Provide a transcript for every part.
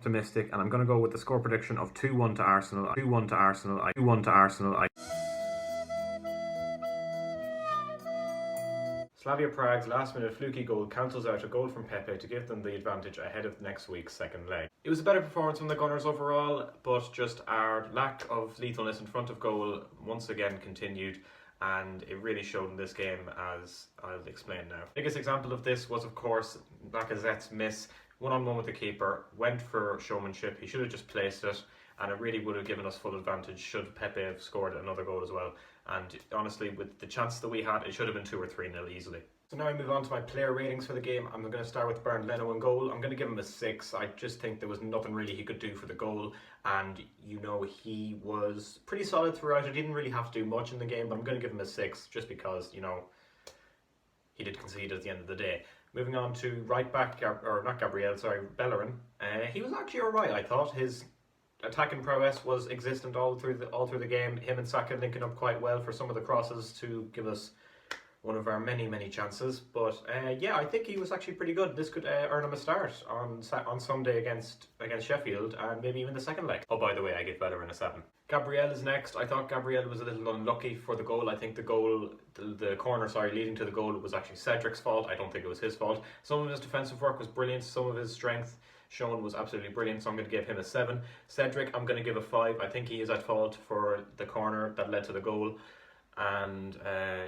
Optimistic, and I'm going to go with the score prediction of 2-1 to Arsenal. 2-1 to Arsenal. 2-1 to Arsenal. Slavia Prague's last-minute fluky goal cancels out a goal from Pepe to give them the advantage ahead of next week's second leg. It was a better performance from the Gunners overall, but just our lack of lethalness in front of goal once again continued, and it really showed in this game, as I'll explain now. Biggest example of this was, of course, Lacazette's miss. One-on-one with the keeper, went for showmanship. He should have just placed it, and it really would have given us full advantage should Pepe have scored another goal as well. And honestly, with the chance that we had, it should have been 2 or 3-0 easily. So now I move on to my player ratings for the game. I'm going to start with Bernd Leno in goal. I'm going to give him a 6. I just think there was nothing really he could do for the goal, and he was pretty solid throughout. He didn't really have to do much in the game, but I'm going to give him a 6 just because, he did concede at the end of the day. Moving on to right back, Bellerin. He was actually alright, I thought. His attacking prowess was existent all through the game. Him and Saka linking up quite well for some of the crosses to give us one of our many chances. But I think he was actually pretty good. This could earn him a start on Sunday against Sheffield, and maybe even the second leg. Oh, by the way, I give Bellerin a 7. Gabriel is next. I thought Gabriel was a little unlucky for the goal. I think the corner leading to the goal was actually Cedric's fault. I don't think it was his fault. Some of his defensive work was brilliant. Some of his strength shown was absolutely brilliant, so I'm going to give him a 7. Cedric, I'm going to give a 5. I think he is at fault for the corner that led to the goal. And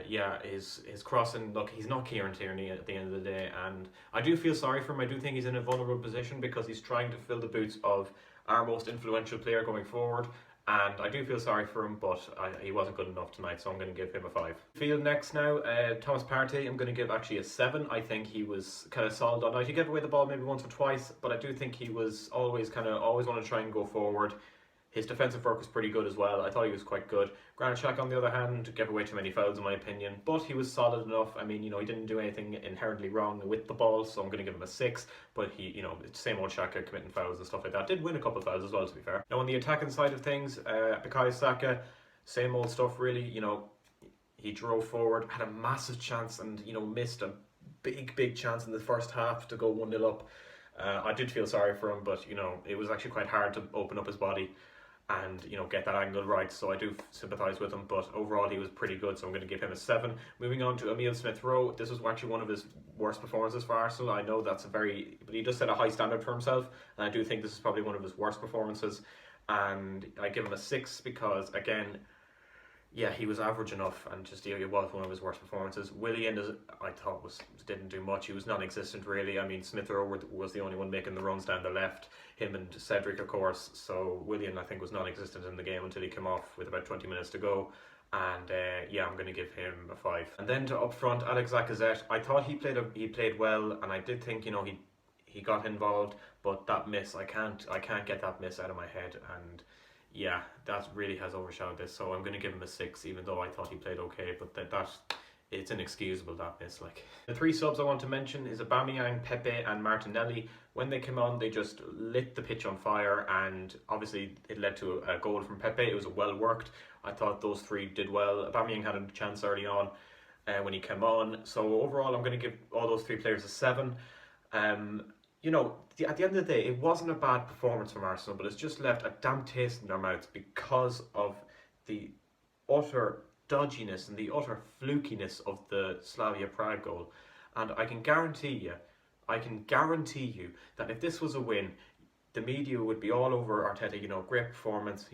his crossing, look, he's not Kieran Tierney at the end of the day, and I do feel sorry for him. I do think he's in a vulnerable position because he's trying to fill the boots of our most influential player going forward, and I do feel sorry for him, but he wasn't good enough tonight, so I'm going to give him a 5. Field next now, Thomas Partey, I'm going to give actually a 7. I think he was kind of solid all night. He gave away the ball maybe once or twice, but I do think he was always want to try and go forward. His defensive work was pretty good as well. I thought he was quite good. Granit Xhaka, on the other hand, gave away too many fouls in my opinion, but he was solid enough. I mean, he didn't do anything inherently wrong with the ball, so I'm going to give him a 6. But he, same old Xhaka committing fouls and stuff like that. Did win a couple of fouls as well, to be fair. Now on the attacking side of things, Bukayo Saka, same old stuff really. He drove forward, had a massive chance, and missed a big chance in the first half to go 1-0 up. I did feel sorry for him, but it was actually quite hard to open up his body and get that angle right, so I do sympathise with him, but overall he was pretty good, so I'm going to give him a 7. Moving on to Emile Smith-Rowe, this was actually one of his worst performances for Arsenal. I know but he just set a high standard for himself, and I do think this is probably one of his worst performances, and I give him a 6 because, again, he was average enough, and just it was one of his worst performances. Willian, I thought, didn't do much. He was non-existent really. I mean, Smith-Rowe was the only one making the runs down the left. Him and Cedric, of course. So Willian, I think, was non-existent in the game until he came off with about 20 minutes to go. And I'm going to give him a 5. And then to up front, Alex Lacazette. I thought he played well, and I did think he got involved, but that miss, I can't get that miss out of my head, and that really has overshadowed this, so I'm going to give him a 6, even though I thought he played okay, but it's inexcusable, that miss. The 3 subs I want to mention is Aubameyang, Pepe and Martinelli. When they came on, they just lit the pitch on fire, and obviously it led to a goal from Pepe. It was well worked. I thought those 3 did well. Aubameyang had a chance early on when he came on, so overall I'm going to give all those 3 players a 7. At the end of the day, it wasn't a bad performance from Arsenal, but it's just left a damn taste in their mouths because of the utter dodginess and the utter flukiness of the Slavia Prague goal. And I can guarantee you that if this was a win, the media would be all over Arteta. Great performance,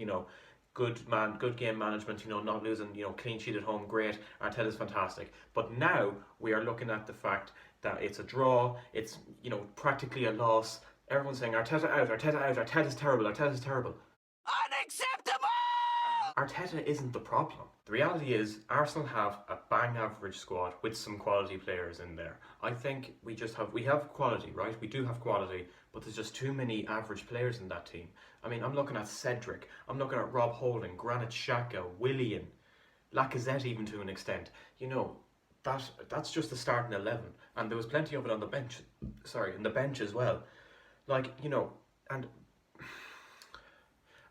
good game management, not losing, clean sheet at home, great. Arteta's fantastic. But now we are looking at the fact that it's a draw, it's practically a loss. Everyone's saying Arteta out, Arteta's terrible, Arteta's terrible. Unacceptable! Arteta isn't the problem. The reality is Arsenal have a bang average squad with some quality players in there. I think we have quality, right? We do have quality, but there's just too many average players in that team. I mean, I'm looking at Cedric, I'm looking at Rob Holding, Granit Xhaka, Willian, Lacazette even to an extent. That's just the starting 11, and there was plenty of it on the bench. In the bench as well. And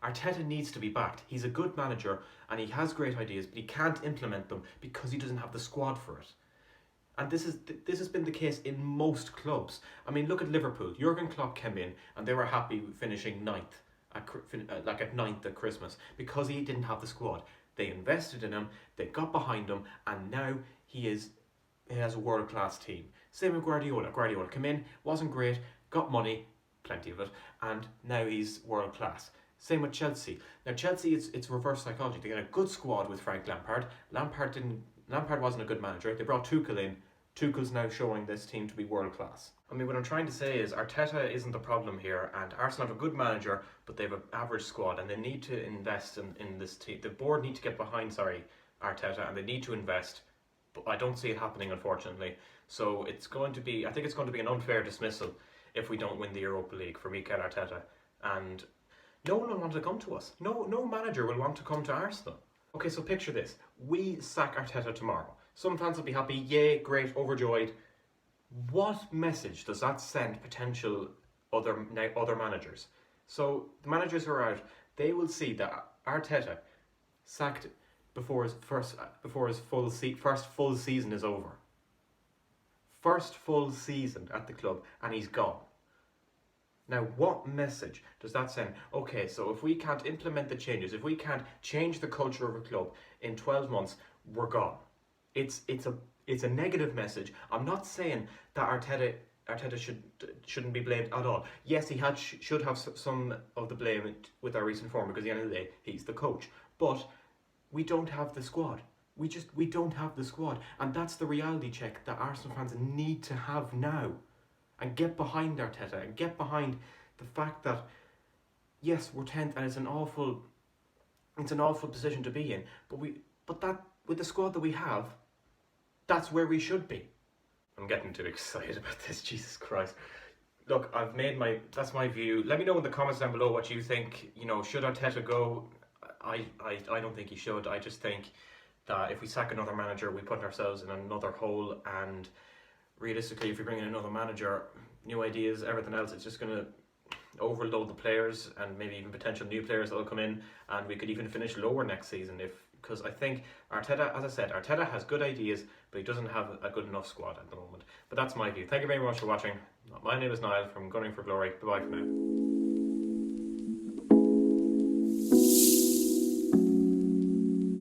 Arteta needs to be backed. He's a good manager and he has great ideas, but he can't implement them because he doesn't have the squad for it. And this has been the case in most clubs. I mean, look at Liverpool. Jurgen Klopp came in and they were happy finishing ninth, at ninth at Christmas, because he didn't have the squad. They invested in him, they got behind him, and now he has a world-class team. Same with Guardiola. Guardiola came in, wasn't great, got money, plenty of it, and now he's world-class. Same with Chelsea. Now Chelsea, it's reverse psychology. They got a good squad with Frank Lampard. Lampard wasn't a good manager. They brought Tuchel in. Tuchel's now showing this team to be world-class. I mean, what I'm trying to say is Arteta isn't the problem here, and Arsenal have a good manager, but they have an average squad, and they need to invest in this team. The board need to get behind, Arteta, and they need to invest, but I don't see it happening, unfortunately. So I think it's going to be an unfair dismissal if we don't win the Europa League for Mikel Arteta, and no one will want to come to us. No manager will want to come to Arsenal. Okay, so picture this. We sack Arteta tomorrow. Some fans will be happy, yay, great, overjoyed. What message does that send potential other managers? So the managers who are out, they will see that Arteta sacked before his first full season is over. First full season at the club, and he's gone. Now, what message does that send? Okay, so if we can't implement the changes, if we can't change the culture of a club in 12 months, we're gone. It's a negative message. I'm not saying that Arteta shouldn't be blamed at all. Yes, he should have some of the blame with our recent form, because at the end of the day, he's the coach. But we don't have the squad. We don't have the squad, and that's the reality check that Arsenal fans need to have now. And get behind Arteta, and get behind the fact that, yes, we're 10th and it's an awful position to be in, but that with the squad that we have, that's where we should be. I'm getting too excited about this, Jesus Christ. Look, that's my view. Let me know in the comments down below what you think. Should Arteta go? I don't think he should. I just think that if we sack another manager, we put ourselves in another hole, and realistically, if we bring in another manager, new ideas, everything else, it's just going to overload the players, and maybe even potential new players that will come in, and we could even finish lower next season because I think Arteta, as I said, Arteta has good ideas, but he doesn't have a good enough squad at the moment. But that's my view. Thank you very much for watching. My name is Niall from Gunning for Glory. Bye-bye for now.